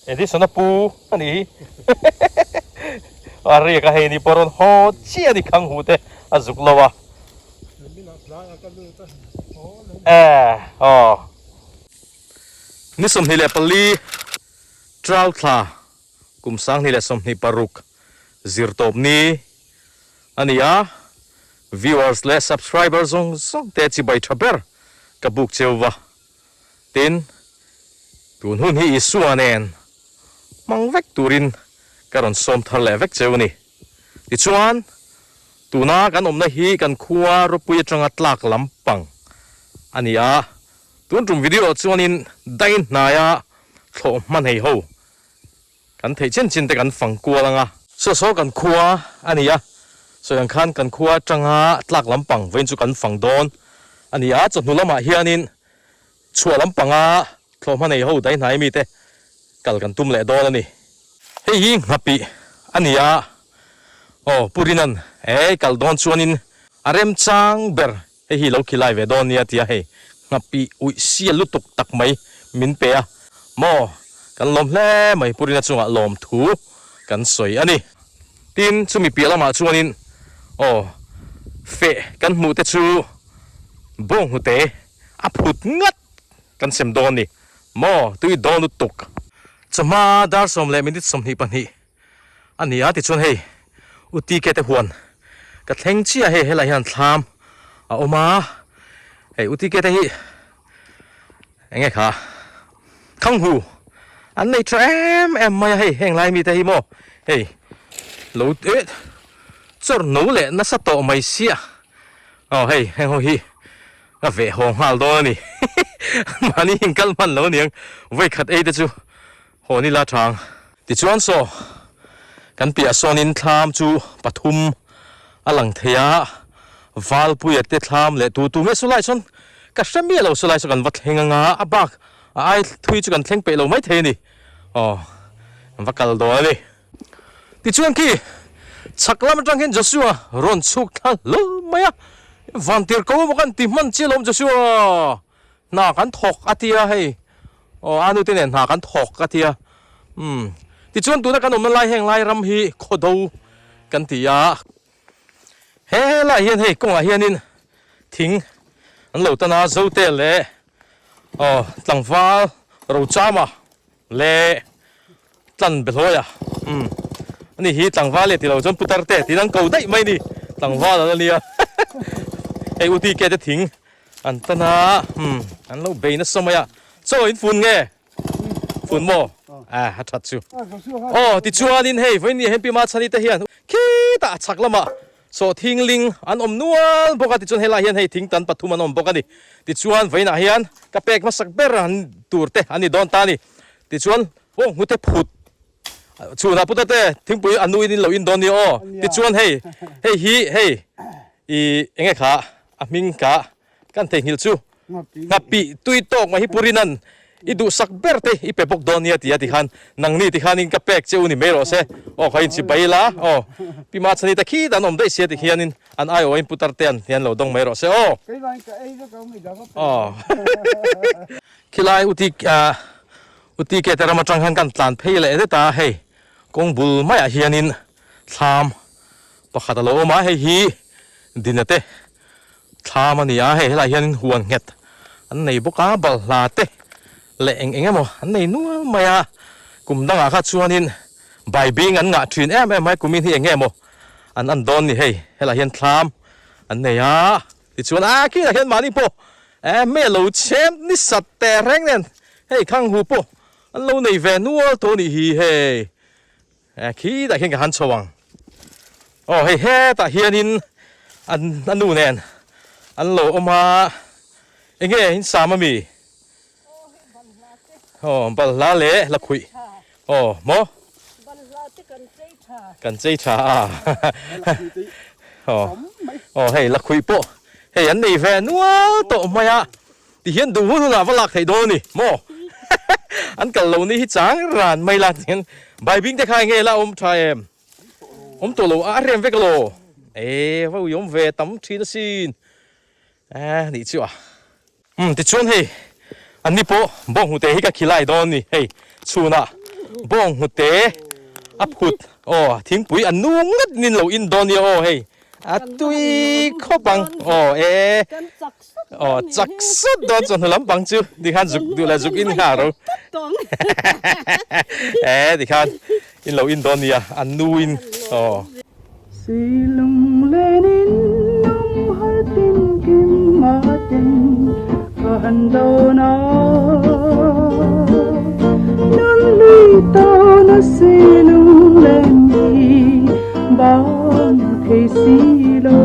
Edi sana pu ani ari ka hei ni poron ho chi ani khang hu te azuk lawa ni som ni le pali trau thla kum sang ni le som ni paruk zirtop ni ania viewers le subscribers zong te chi bai thaber ka buk cheuwa tin tun hun hi isu anen mang vek turin karon som thar le vek cheu ni ti chuan tuna kan omna hi kan khuwa ropui atanga tlak lampang ania tun rum video chuanin dain naya thlo man hei ho kan thei chen chin te kan phang kualanga so kan khuwa ania so yang khan kan khuwa tanga tlak lampang vein chu kan phang don ania chu hnulama hianin chua lampanga thlo man hei ho dain nai mi te kal kan tum le don ani hei hi ngapi ania purinan kal don chuanin arem chang ber hei hi lo khilai ve don nia tia hei ngapi ui sia lutuk tak mai min pe a mo kan lom hle mai purina chunga lom thu kan soi ani tin chumi pialama chuanin fe kan mu te chu bong hu te a phut ngat kan sem don ni mo tui don lutuk chama dar som le minit som hi pan hi ani a ti chon hei uti ke te huan ka thleng chia he helai han thlam a oma hei uti ke te hi enge kha khang hu an nei tra em mai hei heng lai mi te hi mo hei lo chor no le na sa to mai sia hei heng ho hi a ve hong hal do ni mani hinkal man lo niang voi khat ei te chu ho ni la thang ti chuan so kan pia sonin thlam chu pathum alang theya wal puya te thlam le tu me sulai son ka sami lo sulai so kan wat henganga abak ai thui chu kan thleng pe lo mai the ni vakal do ni ti chuan ki chaklam tang hen joshua ron chuk thal lo maya vantir ko mo kan ti man chilom joshua na kan thok atia hei anu te nen na kan thok atia ti chuan tu na kan om lai heng lai ram hi khodo kan tia he la hian hei konga hianin thing an lo tana zo te le tlangwal ro chama le tlan beloya ani hi tlangwal le ti lo jon putar te ti nang ko dai mai ni tlangwal an ania ei uti ke te thing an tana an lo beina somaya so in fun nge fun mo ha that chu ti chuanin hei voin ni happy ma chani te hian ki ta chaklama so thingling an om nual boka ti chun hela hian hei thing tan pathum an om boka ni ti chuan voina hian ka pek ma sak ber an turte ani don ta ni ti chuan hute phut chuna putate thingpui anu in lo in don ni ti chuan hei hi i enge kha aming ka kan the hil chu ngapi tui tok ma hi purinan idu sakber te ipepok donia ti khan nang ni ti khanin ka pek che uni mero se khain chi baila pima chani ta khi dan om dei se ti hianin an ai oin putar ten hian lo dong mero se khilai uti ke tarama tang han kan tlan pheile de ta hei kong bul mai a hianin thlam pakhat lo ma hei hi dinate thlam ania hei la hianin huan nget an nei boka bal la te le eng mo an nei nu maya kum danga kha chuanin bai bing an nga thin mai kumin hi enge mo an don ni hei hela hian thlam an nei a ti chuan ki la hian mani po me lo chem ni sat te reng nen hei khang hu po an lo nei ve nual to ni hi hei khi da hian ka han chawang hei he ta hianin an nu nen an lo oma enge in sama mi bal la le la khui mo bal la te kan chei tha hei la khui po hei an nei ve nual to maya ti hian du hu na walak thei do ni mo an kal lo ni hi chang ran mai la hian bai bing te khai nge la tha em to lo a rem ve lo va yom ve tam thin sin ni chu ti chuan hei ani po bong hu te hi ka khilai don ni hei chuna บ้องหุเตอับหุดทิ้งปุ๋ยอันนุ่งงัดนินเหลาอินโดนีเฮ้ยตุยข้อบังจักสุดโดนจนลำบังจูดิขันจุกดูแลจุกอินหาเราดิขันอินเหลาอินโดนีอันนุ่งSilung lenin nung hartin kim matin kahandona nun lito na silung leni bang kay silo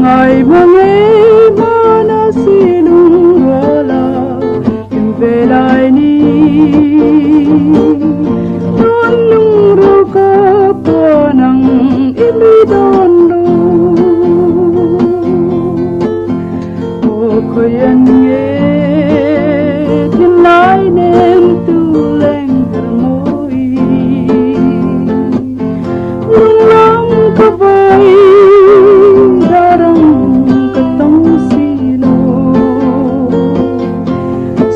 ngai mangay mana silung wala yung belay ni Nang imidondo O koyan ye Tinay nem tuleng hermoi Ulang kabay Darang katong silo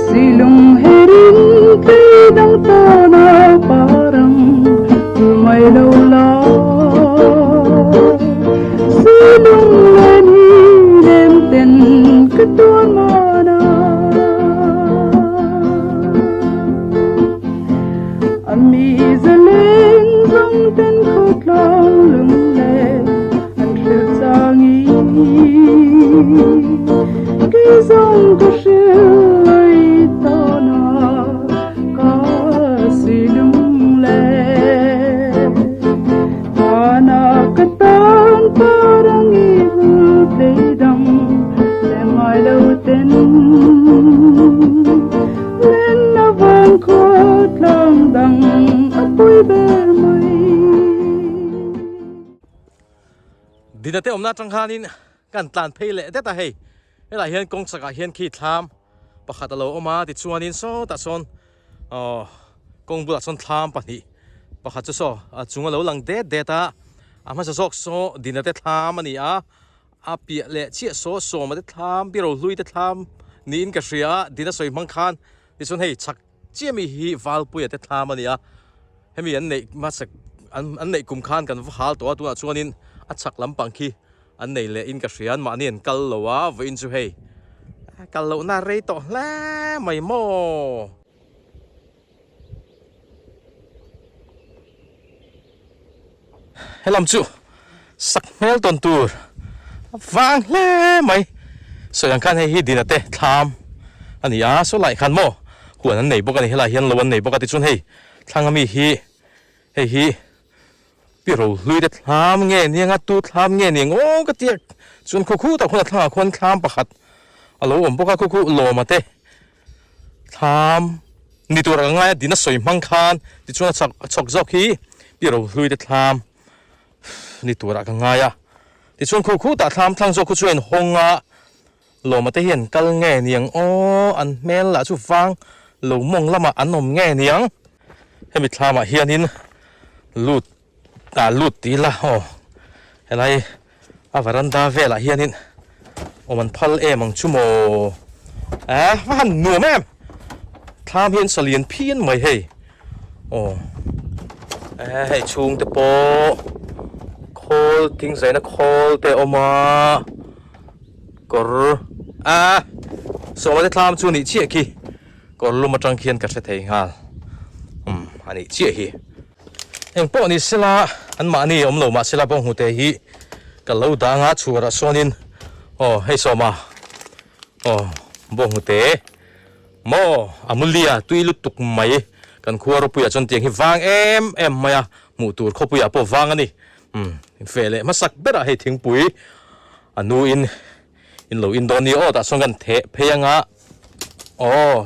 Silong herin Kaidang tana parang May lawla Silong lani Lemten Katuan mana Ami zaling Zong ten kotlang Lungle An shil sangi Kizong kashil Ay tana Ka silong Katan parang ibig daydang Lemay lautin Lenabang kot lang dang Apoy bermay Di na tayo na tranghanin kan tlan pele deta hey ela hian kong saka hian khi thlam pakhatalo oma ti chuanin so ta son kong bula son thlam pani pakhat chu so chunga lo lang deta ama sok so dinate thlam ani api le chi so ma te thlam biro lui te thlam nin ka hria dina soi mang khan ti chun hei chak chiami hi wal pui te thlam ani hemi an nei ma sak an nei kum khan kan hal to tu chuanin a chak lampang khi an nei le in ka hrian ma nen kal lowa ve in chu hei kal lo na rei to la mai mo helam chu sak mel ton tur vang le mai so yang kan hi dinate tham ani so lai khan mo huan an nei bok ani hela hian lo an nei bok ati chun hei thlangami hi hei hi piro lui de tham nge nianga tu tham nge ning ka tiak chun khu ta khuna thanga khon tham pakhat alo om boka khu lo mate tham ni tur nga dina soi mang khan ti chuna chok jok hi piro lui de tham ni tura ka nga ya ti chun khu ta tham thang zo khu chuan honga lo mate hian kal nge niang an mel la chu wang lo mong lama anom nge niang hemi thlama hianin lut ti la helai a varanda vela hianin oman phal emang chumo han nu mem tham hian salian phian mai hei hei chung te po khol ting zaina khol te oma kor so ma te tham chu ni chi ki kor luma tang khian ka the thei ngal ani chi hi eng po ni sila an ma ni om lo ma sila bong hu te hi ka lo da nga chura sonin hei so ma bong hu te mo amulia tuilu tuk mai kan khuaro puya chon tiang hi wang em maya mu tur kho puya po wang ani fele masak bera hei thing pui anu in lo indoni ta songan the pheyanga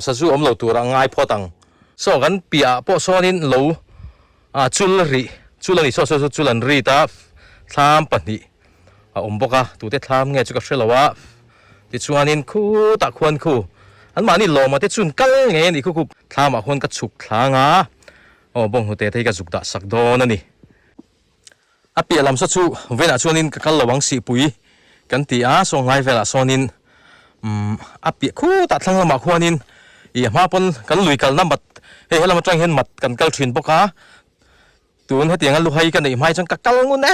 sa chu om lo tura ngai photang so gan pia po sonin lo chulani so chulan ri ta thlam pani om boka tu te thlam nge chu ka hrelawa ti chuanin khu ta khwan khu an mani lo ma te chun kal nge ni khu thlama khon ka chuk thlanga bong hu te thei ka juk da sak don ani apia lam sa chu vena chuanin ka kal lawang si pui kan ti so ngai vela sonin apia khu ta thlang lama khwanin มาปนกันลุยกันน้ำมัดเฮ้ยเรามาจังเห็นมัดกันกัลทรินปกาตัวนั้นให้เตียงกันลุยกันไอ้ไม้จังกัลงุน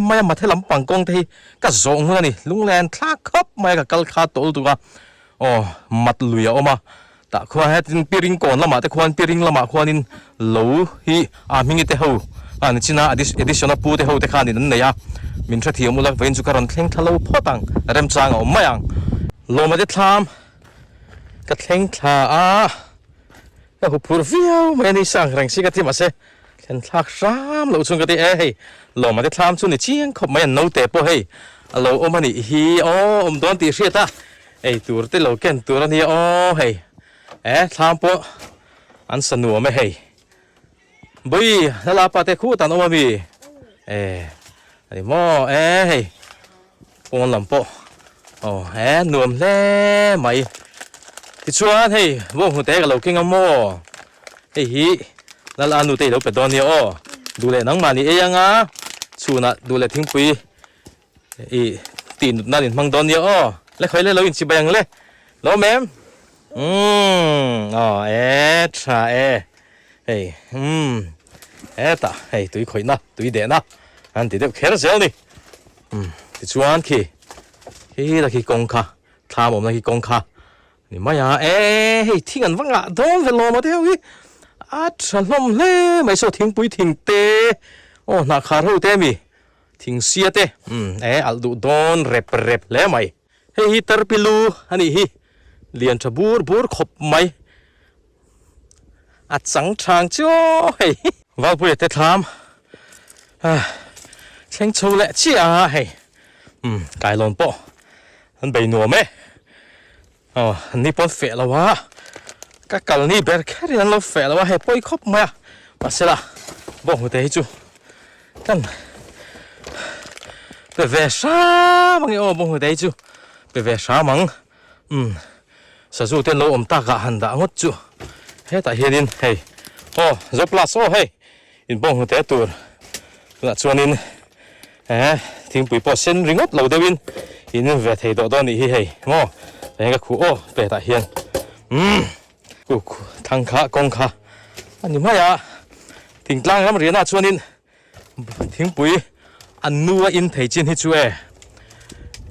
ไม่มาเทลำปังกงที่ก็ส่งเงินนี่ลุงแลนทากครบไม่กัลขาโตตัวอ๋อมัดลุยออกมาแต่ควานให้ปีริงก่อนละมาแต่ควานปีริงละมาควานินหลูฮีมิงเตหูอันนี้นะaddition ปูเตหูเตขานี่นั่นเนี่ยมินทรียมุลักเวนจุการันเทงทะลุพอตังเริ่มจางเอาไม่ยังลงมาได้ทำก็เทงทาก็หูพูดวิวไม่ได้สั่งแรงสิกที่มาเสเทงทักซ้ำเราชงกันที่ลงมาได้ทำชุนนี่เชียงขบไม่ยันโน้ตเตปเราอมันนี่ฮีโดนตีเสียตาตัวที่เราเก่งตัวนี้ทำปะอันสนุกไหมบุยแล้วลาปาเตคู่ตันอมาบีอันนี้หม้อปงลำปะหนุ่มเล่ไหมที่ชวนวงหัวเตะกับเราเก่งอ่ะหม้อฮีแล้วอันนู้นเตะเราไปโดนเนี่ยดูแลนังมันนี่ยังชูน่ะดูแลทิ้งปีตีนนั่นมังโดนเนี่ยแล้วใครเล่นเราอินสิบยังเลยเราแม่ชาตาตุยข่อยนะตุยเดนะอันที่เด็กแค่เจ้านี่ที่ชวนขี้ตะขี้กงค่ะทำผมตะขี้กงค่ะนี่ไม่ทิ้งกันว่างโดนเวลามาเที่ยวฉันล้มเล่ไม่ชอบทิ้งปุ้ยทิ้งเตะนักข่าวเตะมีทิ้งเสียเตะอัลดูโดนเร็บแล้วไหมตร์ปิลูอันนี้เลียนจะบูร์ขบไหมสังทางจ้อยว่าปุ้ยเตะทำเช่งโชว์และเชียกายลอนปอมันไปหนัวไหมนี่ปนเฟะแล้ววะก็กลนี่เบอร์แค่เรียนเราเฟะแล้ววะปุ้ยขบไหมมาเสร็จละบอกหัวเตะจูกันไปเวช้ามังบอกหัวเตะจูไปเวช้ามังสะจูเต้นโลอมตากะหันดางดจูแต่เฮียนินจบลาโซ่อินบอกหัวเตะตัวน่ะชวนอินทิ้งปุ๋ยปอเส้นริงดเราเดวินอินเวทให้ตัวนี้มอแต่ก็คู่ไปแต่เฮียนกูทางขากงขาอันนี้ไม่ทิ้งกลางน้ำเรียนน่ะชวนอินทิ้งปุ๋ยอันนัวอินไทยจินให้ช่วย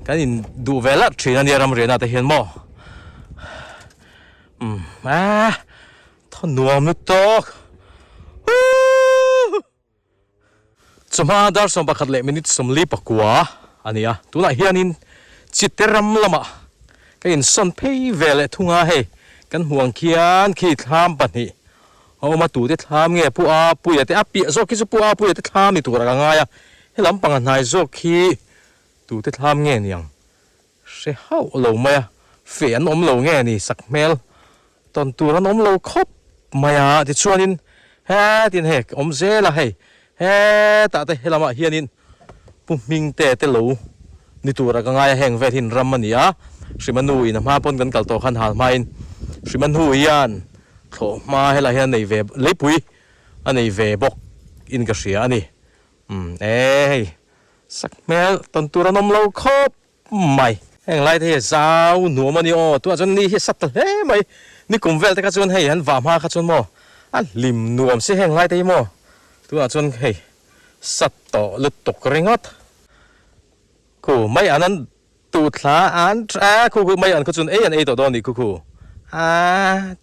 กันอินดูเวลาทรีนันเดียรำเรียนน่ะแต่เฮียนมอท่านนัวมุตอกสมาดาร์สมบัติเล็กมินิตสมลีปกัวอันนี้ตัวไหนเฮียนินจิตเตรำละมะกันสนเพย์เวลทุ่งกันห่วงเขียนขีดทำปันนี่มาตูที่ทำเงี้ยผู้ใหญ่ที่ปีโซคิสุผู้ใหญ่ที่ทำนี่ตัวละง่ายให้ลำปังนายโซคีตูที่ทำเงี้ยนี่ยังเสียเข้าเหลวไหมเฟียนอมเหลวเงี้ยนี่สักเมลตอนตัวนั้นอมเหลวครบไม่ที่ชวนนินที่อมเซละแต่เรามาเฮียนินปุ่มมิงเตะหลูนี่ตัวเราก็ง่ายแห่งเวทินรัมมันนี่สิมันหุยนะมาปนกันกัลโตขันหาไม่สิมันหุยยันโถมาให้เราเฮียในเวเล็บปุยอันในเวบกอินกระเสียอันนี้สักแม้ตอนตัวเรานมเราครบไม่แห่งไรที่สาวหนูมันนี่ตัวจนนี่สัตว์ไม่นี่กลุ่มเวลแต่ก็จนให้หันว่ามาก็จนลิมหนวมเสียแห่งไรที่ตัวจนสัตว์ต่อลุดตกเริงอดกูไม่อันนั้นตูดลากูไม่อันก็จนอันต่อโดนนี่กู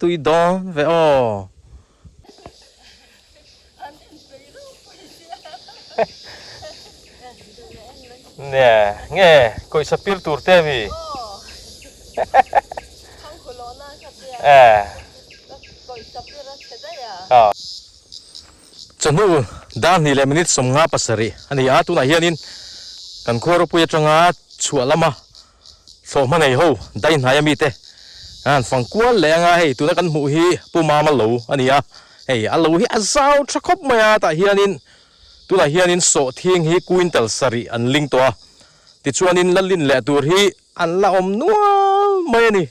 ตุยโดนเวเนี่ยไงกูสปิร์ตูร์เตมีจนนู้ด้านนี้เลยมินิสมงาปัสรีอันนี้ตัวไหนเฮียนินกันขวรปุยจังชัวละมาสมัยหูได้ไหนมีเตฟังกวนแรงตัวนั้นกันหูฮีปูมามาหลูอันนี้อันหลูฮีอันเศร้าชักคบมาแต่เฮียนินตัวไหนเฮียนินโสทิ้งฮีกุนเตลสรีอันลิงตัวติดชวนนินละลินแหละตัวฮีอันละอมนัวไม่นี่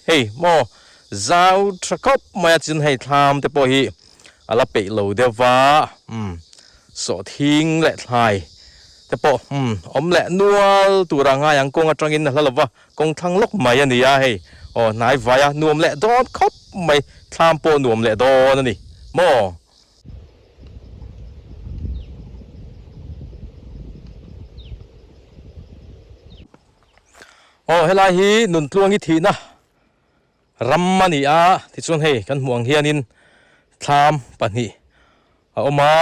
มอเจ้าชักคบมาจินให้ทำแต่พอฮีอันละเปย์หลูเดียวว่าโสทิ้งแหละไทยแต่พออมแหละนัวตัวร่างอย่างกงจังอินแล้วล่ะว่ากงทั้งลกไม่ยันนี่นายไว้นวมแหละโดนคบ ไม่ทามโปหนวมแหละดอนั่นนี่หม้อโอ้เฮลาฮีนุนตลวงอีทีนะรัมมันนี่ที่ชวนให้กันห่วงเฮียนินทามปนี่เอามา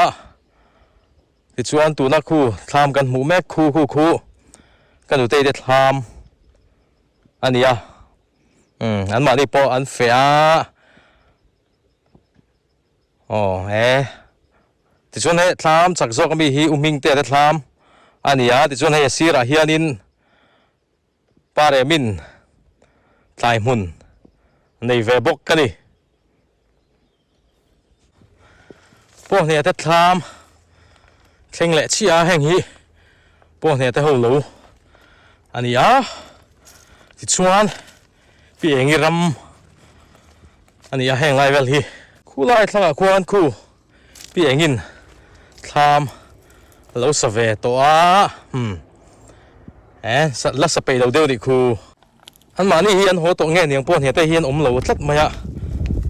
ที่ชวนตัวนักคู่ทามกันหมูแม่คู่กันดูเตะทามอันนี้อันมานี่พออันเฟียที่ชวนให้ทามจักโซก็มีฮีมิงเตะทามอันนี้ที่ชวนให้ซีระเฮียนินปาเรมินไทมุนในเวบกกันนี่พวกเนี่ยจะทำเข่งเละชี้แห่งฮีพวกเนี่ยจะหูรูอันนี้ที่ชวนปีเองรำอันนี้แห่งไรเวลฮีคู่ไล่ทั้งควรคู่ปีเองินทำเราสเวตัวสัตว์ลักษณะไปเราเดียวดิคู่อันมานี่เฮียนหัวตกเงี้ยเนี่ยพวกเนี่ยแต่เฮียนอมเราทัดมา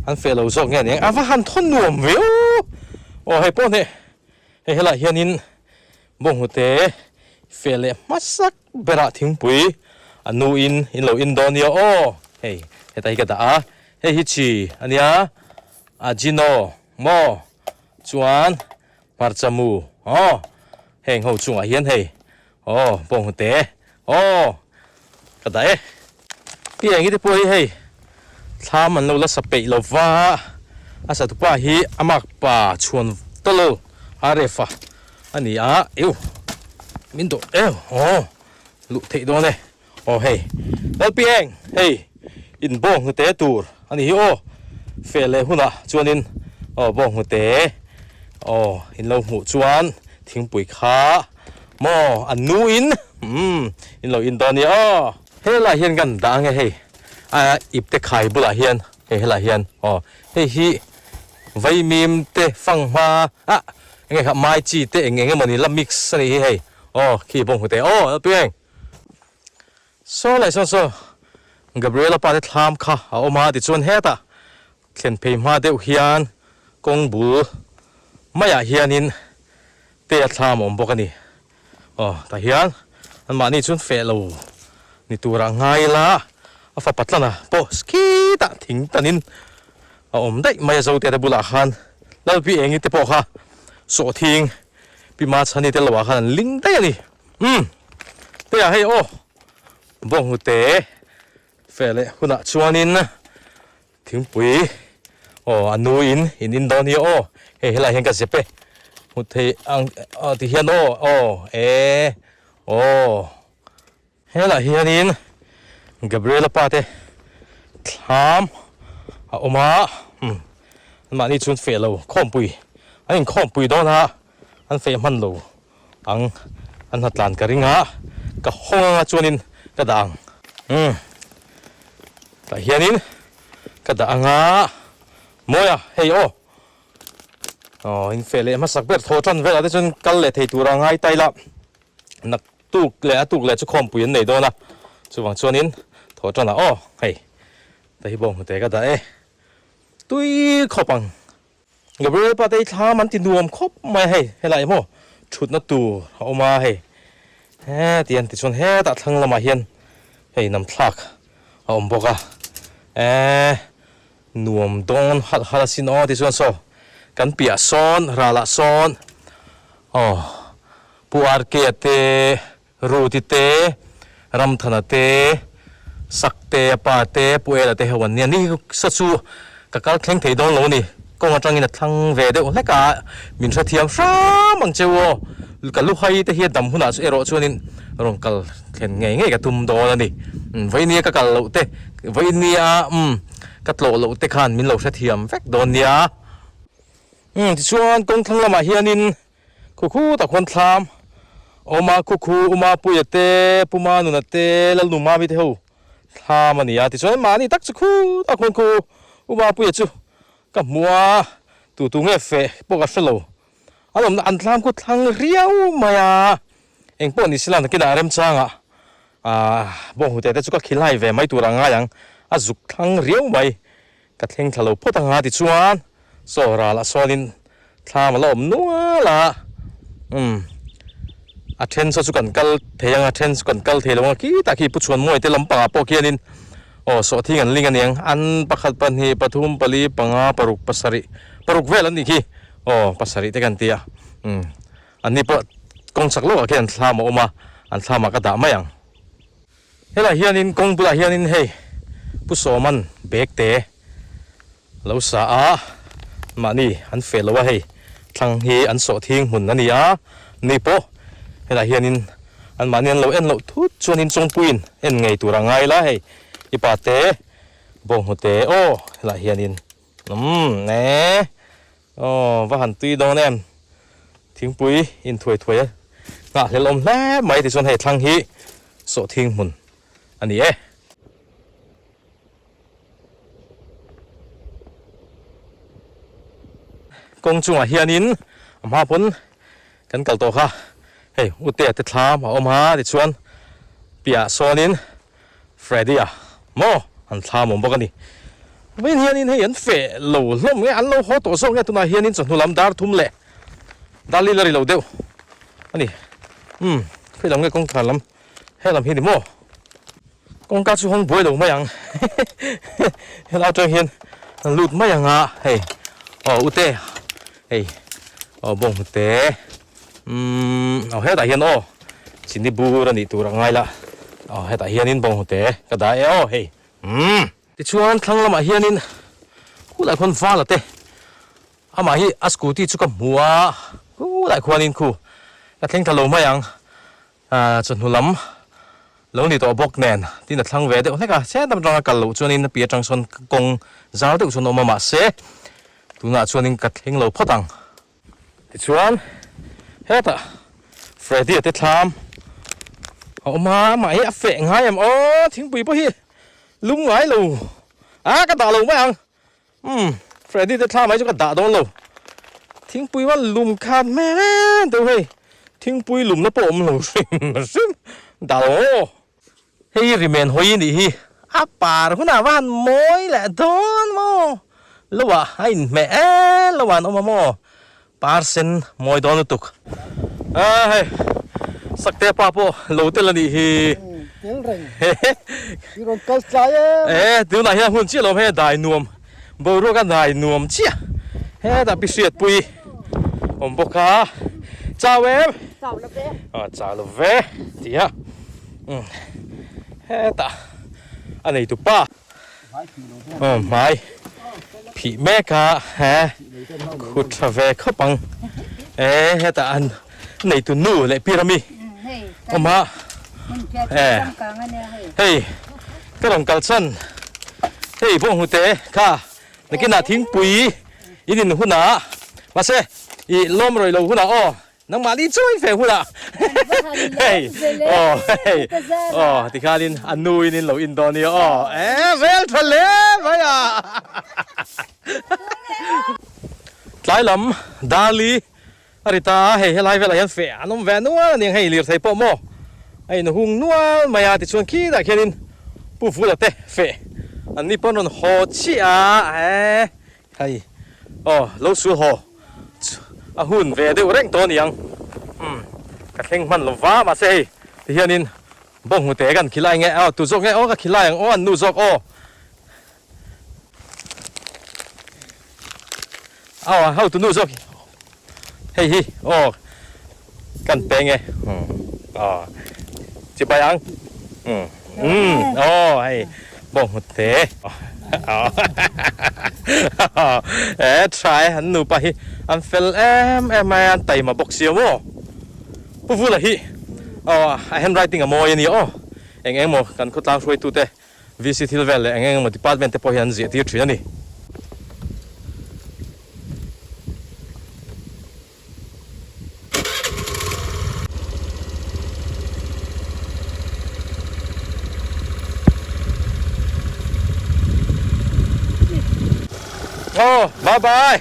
อันเฟลเราโซกเงี้ยเนี่ยว่าหันทนหน่วมวิวโอ้ให้พวกเนี่ยให้ละเฮียนินบ่งหัวเตะเฟลเลยมาสักเบระทิ้งปุ๋ยอันนูอินเราอินโดนีเซียเฮ้ให้ตายกันตาเฮ้ฮิชิอันนี้จิโนโมจวนมาร์จามูเฮงเขาจวงเฮียนเฮ้บ่งหัวเตะกันตาพี่เองที่พูดให้ถ้ามันเราละสเปรเราว่าอาศัยทุกป่าฮีอามักป่าชวนตลอดอะไรฟ้าอันนี้มินโดลุเทโดนเลยเฮ้แล้วพี่เองอินบ่งหัวเตะตูร์อันนี้เฟลเลยหุ่นชวนินบ่งหัวเตะอินเราหูชวนทิ้งปุ๋ยขาอันนูอินเราอินตอนนี้เฮ้ละเฮียนกันดังไงอิบเตะไข่บุละเฮียนเฮ้ละเฮียนฮีไว้มีมเตะฟังมาไงครับไม้จีเตะไงมันนี่ละมิกซ์นี่ขี้บงหัวเตะแล้วตัวเองโซ่เลยโซ่กับเรือละปาเตะทามค่ะเอามาติดชวนเฮตเขียนเพย์มาเดวเฮียนกงบุลไม่อยากเฮียนินเตะทามอมบอกกันนี่แต่เฮียนอันมานี่ชวนเฟลลูนี่ตัวร่างไงล่ะฟ้าปัดละนะพอสกีตะทิ้งตันินได้ไม่จะเอาแต่บุลาคันแล้วพี่เองนี่เตะพอค่ะโสทิ้งพี่มาชันนี่เตะละวะคันลิงได้นี่เตะให้บ่งหัวเตะเฟลเลยหุ่นชวนินทิ้งปุ๋ยอันนูอินโดนีเฮ้ยอะไรเห็นกันเสียไปหัวเตะที่เฮียนเฮ้ยละเฮียนินกับเรือละปาเตทามเอามานี่ชวนเฟลเราข้อมปุยอันนี้ข้อมปุยโดนอันเฟมันเราอันหัดหลานกระริงกับห้องชวนินกระดังแต่เฮียนินกระดังโมยเฮ้ยอินเฟลเลยมาสักเบ็ดโทจันเวลาที่จนกัลเลทตัวร่างไงไตละนักตุกเลยจะข้อมปุยไหนโดนช่วงชวนินโทจันเฮ้ยแต่ที่บ่งแต่ก็ได้ตุยขบังกับเรือปลาได้ท้ามันติดนวมครบไม่ให้ไรโม่ชุดนัดตัวเอามาเตียนติดชนตัดทั้งละมาเฮียนนำทักเอาบอกนวมโดนฮัลสินติดชนโซกันเปียซ้อนราละซ้อนปูอาร์เกตรูติเตรำธนาเตสักเตปาเตปุเอลเตหวันเนี่ยนี่สัตว์กับการแข่งเทดอนโลนี่ก็มาจังอินทั้งเวเดอแล้วก็มินเทียมฟ้ามังเจ้ากับลูกไฮเตเฮียดำหุ่นอาเอโรชวนินรองกัลเห็นไงกับตุ้มโดนนี่ไว้เนี่ยกับโลเตไว้เนี่ยกับโลเตขันมินโลเทียมแฟกโดนเนี่ยที่ชวนกงทั้งละมาเฮียนินคู่แต่คนทำมาคู่มาปุยเตปุมานุนเตแล้วนุมาบิเทวทำมันนี่ที่ชวนมานี่ตักคู่ตักคนคู่มาปุยจูกับมัวตัวเงี้ยเฟะพวกกันเฟลอารมณ์อันทำกูทั้งเรียวมาเองพวกนี้สิลันกินอะไรมั้งจังบอกหัวใจแต่จุกขี้ไล่เวไม่ตัวร่างยังจุกทั้งเรียวไป กระเทงทะลุพุทธังหาติชวนโซราละโซนินทามาลมนัวละอาเทนสุกันกัลเทียงอาเทนสุกันกัลเทียงว่ากี้ตะกี้ผู้ชวนมวยเตลำปาโปเกียนินโอ้สอที่กันลิงกันยังอันประคัดปันฮีปทุมปลีปังอาปรุกปัสริปรุกเวลันนี่กี้โอ้ปัสริเตกันเตียอันนี้ปะกงสักโลกแค่อันทามาออกมาอันทามากระดาไม่ยังเฮ้ยละเฮียนินกงปุระเฮียนินเฮ้ผู้สอมันเบกเตะแล้วสามานี่อันเฟลว่าเฮ้ทางเฮอันสอทิ้งหุ่นนั่นนี่นี่ปะเฮ้ยละเฮียนินอันมานี่เราเอ็นเราทุดชวนนินจงปุยนเอ็นไงตัวรังไงละเฮ้อีปาเตะบงหัวเตะโอ้เฮ้ยละเฮียนินเน่โอ้ว่าหันตุยดองแนมทิ้งปุยอินถวยถวยงะเฮลอมแล้ไม่ที่ส่วนให้ทางเฮสอทิ้งหุ่นอันนี้กงจุงเฮียนินมาพ้นกันกัลโตค่ะเฮ้ยอุตเตะติดทามเอามาติดชวนเปียโซนินเฟรดดี้โมอันทามผมบอกกันนี่ไม่เฮียนินให้ยันเฟะหลูล้มไงอันเราหัวตัวโซ่ไงตัวน่าเฮียนินจนหุ่นลำดาร์ทุ่มเละดาลีลาริเราเดียวอันนี้พี่ลำไงกงถ่ายลำให้ลำเฮียนิโมกงกาชูฮอนบวยหลูไม่ยังให้เราจะเห็นหลุดไม่ยังเฮ้ยอุตเตะเฮ้ยบงอุตเตะเอาให้ตาเฮียนสินดีบูรันนี่ตัวรังไงละให้ตาเฮียนินบงอุตเตะก็ได้เฮ้ยที่ชวนทั้งละมาเฮียนินกูหลายคนฟ้าละเตะอามาฮีอัสกูที่จุกมัวกูหลายคนนินคูกระเทงทะลุไม่ยังจนหุ่นล้ำแล้วนี่ตัวบกแนนที่นัดทั้งเวเดียวนี่ก็เช่นตำรวจกันหลุดชวนนินเปียจังชนกงเจ้าเด็กชนออกมาเสตัวน่าชวนนินกระเทงหลุดพอดังที่ชวนเฮ้ยแต่เฟรดดี้ติดทามเอามาไม่เฟะง่ายทิ้งปีป่ะฮีลุงไงลูกระดาษลูไม่ยังเฟรดดี้ติดทามไม่จะกระดาษโดนลูทิ้งปีว่าลุมขาดแม่เดี๋ยวเฮ้ยทิ้งปุยหลุมน้ำปมหลุมซิมดาวเฮ้ยรีเมนหอยนี่ฮีป่าคุณอาวันมวยแหละโดนโมแล้วว่าไอ้แม่แล้วว่าน้องโมปาร์เซนมวยโดนตุกเฮ้ยสักแต่ป้าพ่อหลุดแล้วนี่ฮีเดี๋ยวเร่งที่เราเข้าใจเดี๋ยวไหนฮะหุ่นเชี่ยเราให้ได้นวมบรูกันได้นวมเชี่ยแต่พิเศษปุยบอกค่ะจ้าเว็บจ้าละเว้จ้าละเว้ที่ฮะแต่อันนี้ตัวป้าไม่ผีแม่กะขุดเวเข้าปังแต่อันนี้ตัวนู่เลยพีระมิดมาเฮ้ยก็ลองกัลซันเฮ้ยพวกหัวเตะค่ะนักกินทิ้งปุ๋ยอีนี่หุ่นมาเซ่อีล้มเลยเราหุ่นนังมาลีช่วยเฟหุ่นเฮ้ยที่ข้าลินอันนูอินเราอินโดนีเวลทะเลไปหลายลำดาลีอาริตาเฮ้ยไล่เวลายันเฟะน้องแวนัวนี่ให้เลียร์ใส่ปอมไอ้หนุ่งนัวมาติดชวนขี้ได้แค่นี้ผู้ฟูละเตะเฟะอันนี้ปนนหอชีเฮ้ยเราสู้หอหุ่นเวเดียวเร่งตัวนี้ยังกระเทงมันลว้ามาเซ่ที่เฮียนินบ่งหัวเตะกันขี้ไล่ไงตุจกไงก็ขี้ไล่อันนูจกเอาตุนูจกเฮ้ยกันเปงไงจะไปยังให้บ่งหัวเตะtry หันหนูไปอันเฟลไม่อันไตมาบอกเสียวผู้ฟูละฮีhandwriting มอยนี่เอ็งโมกันคุดลาวช่วยตัวเตะ visit ที่เวลเอ็งโม department เตะพอยันเสียที่ถือนี่บายบาย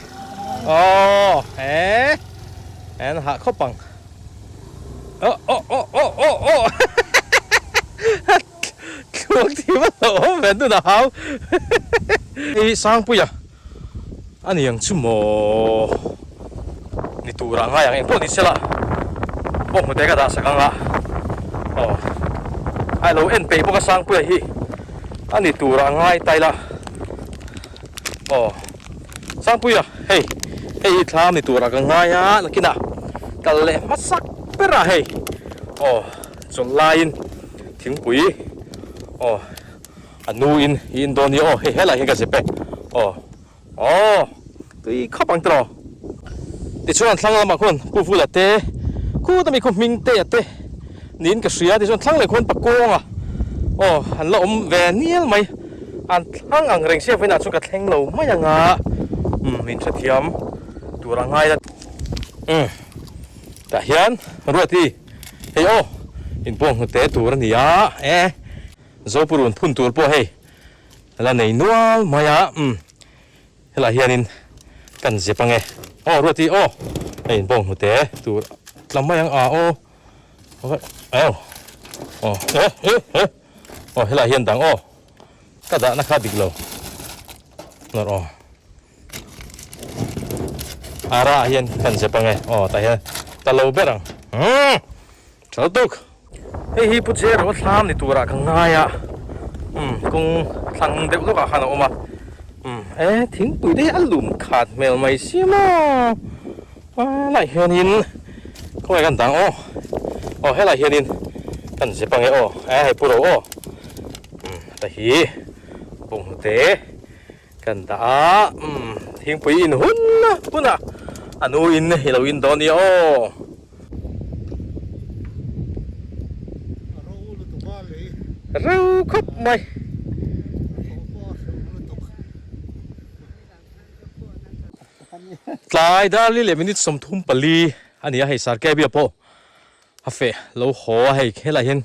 แอนหาข้าวปังช่วงที่มันโอ้แม่ดูหนาว sang puya ani yang chumo ni tura nga yang po ni sela bong mo teka da sakanga oh ai lo en pe po ka sang puya hi ani tura nga taila oh sang puya hey tham ni tura ka nga ya nakina kalle masak pera hey oh chong lain thing pui oh anu in don ni oh hela hi ka sepe oh tui khapang tro ti chuan thlang ma khon pu fu la te ku ta mi khom ming te ate nin ka sia ti chuan thlang le khon pakonga oh an lo ve nial mai an thlang ang reng sia feina chu ka thleng lo mai anga min tha thiam tura ngai da ta hian ruati hei oh in pong te tur ni ya zo purun phun tur po hei la nei nual maya hela hianin kan zepange ruati in pong te tur lamai ang hela hian dang kada na kha diglo nor ara hian kan zepange ta hian talo berang chatuk hi pu che ro thlam ni tura ka ngaya kung thlang deuh lo ka khana oma thing pui de alum khat mel mai sima lai hianin ko kan dang hela hianin kan se pange he puro ta hi pung te kan da thing pui in hunna puna anu in helloin don ni rau khop mai tlai da li le minute som thum pali ania hei sar ke bia po hafe lo ho hei khela hin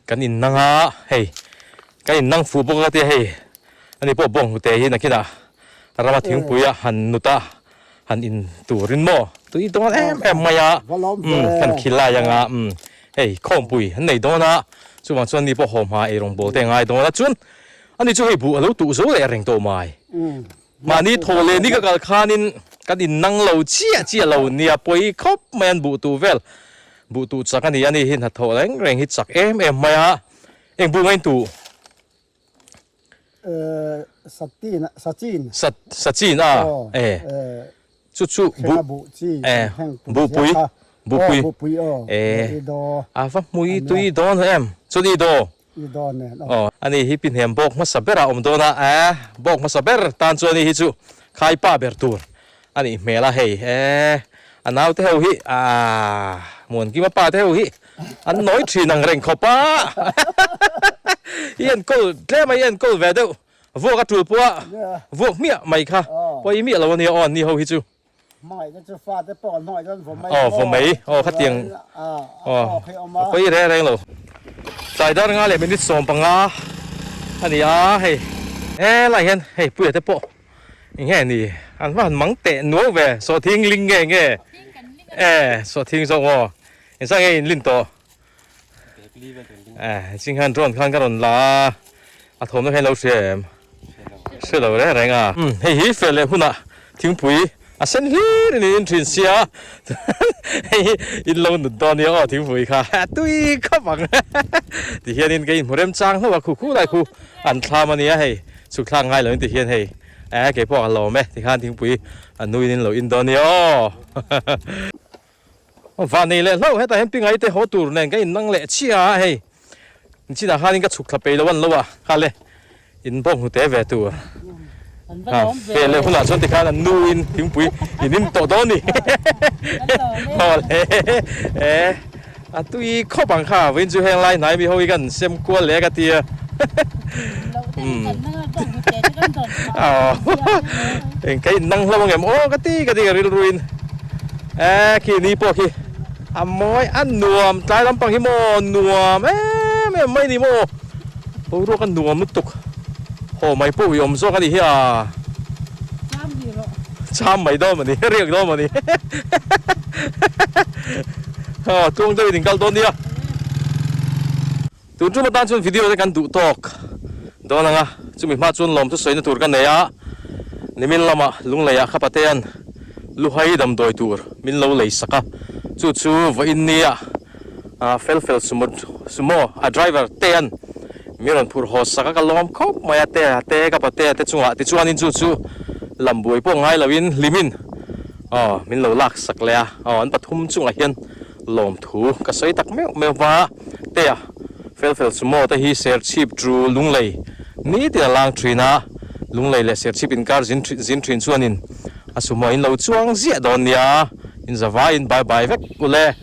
kan in nanga hei kan in nang fu bo ka te hei ani po bong te hi nakina rama thing puya han nuta han in turin mo tui dong em maya kan khila yanga hei khom pui han nei dona chuan chuan ni po hom ha e rong bol te ngai dong la chuan ani chu hei bu alo tu zo le reng to mai mani thole ni ka kal khanin kan in nang lo chia lo nia poi khop men bu tu vel bu tu chakani ani hin ha tho leng reng hi chak em maya eng bu ngain tu sachin chu bu pui fa mui tui don em chu di do ani hi pin hem bok ma sabera dona bok ma saber tan chu ani hi chu khai pa ber tur ani mela hei anau te heu hi mon ki ma pa te heu hi an noi thi nang reng khopa yen kol tlema yen kol ve deu vo ka tul puwa vo mia mai kha poi mi lo ni on ni ho hi chu maiจะฟาดได้ปอนหน่อยจนผมไม่ผมไม่ขัดเตียงไปแรงเลยใจด้านงาเลยเป็นนิดสมปังอันนี้เฮ้ไรเห็นเฮ้ปุ้ยแต่ปออย่างเงี้ยนี่อันว่ามังเตะนัวเวสอทิ้งลิงเงี้ยสอทิ้งสองเห็นสังเกตลิ้นโตจริงฮันร้อนข้างกันละอาทมต้องให้เราเสียเราได้แรงเฮ้ยเฟลเลยหุ่นทิ้งปุ้ยเส้นฮีนี่อินทรีเซียอินลงนุดตอนนี้ทิ้งปุ๋ยค่ะตุ้ยขับบังที่เฮียนินกินหัวเริ่มจางเพราะว่าคู่ได้คู่อันทามันนี้ให้สุขทางง่ายเลยที่เฮียนให้เก็บพวกเราไหมที่ข้านทิ้งปุ๋ยอันนู้นนินเราอินตอนนี้วันนี้เลยเราให้แต่เห็นปีไงแต่หัวตูเนี่ยก็อินนั่งเละเชียให้ที่น่าข้านี่ก็สุขทับไปแล้ววันแล้วว่ะข้าเลยอินบ้องหัวเตะเวตัวเป็นเลยคนละชนติการนูอินทิ้งปุ๋ยอินโตโตนี่พอเลยตุ้ยข้อบังคับวินจูแห่งไรไหนมีเขาอีกันเซมกัวเล็กกันทีเองใครนั่งแล้วว่าไงกะตีกริลรุนขี้นี่พวกขี้มอยอันนัวมใจลำปังหิโมนัวมไม่นี่โมโอ้รู้กันนัวมุตุกโอ้ไม่ปุ๊ยอมซ้อกันดิเฮียชามไม่ได้มันนี่เรียกได้มันนี่ตรงเดียวถึงกันตอนนี้ตัวจุ่มมาตั้งจุ่มวิดีโอในการดูทอกโดนนะจุ่มมาจุ่มลมทุกส่วนในตัวกันเนี่ย nimin lama lunglaya khapaten luhai dam doi tur min lo lei saka chu chu va in nia fel sumo a driver ten miron phur ho saka ka lom khop maya te ka pate te chunga ti chuan in chu chu lambui po ngai lawin limin min lo lak sak le an pathum chunga hian lom thu ka sei tak me wa te fel sumo te hi ser chip tru lunglei ni ti lang trina lunglei le ser chip in kar zin trin chuanin asumo in lo chuang zia don nia in zawa in bye bye vek ule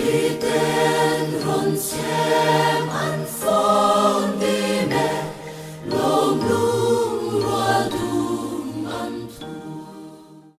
Khi tên hồn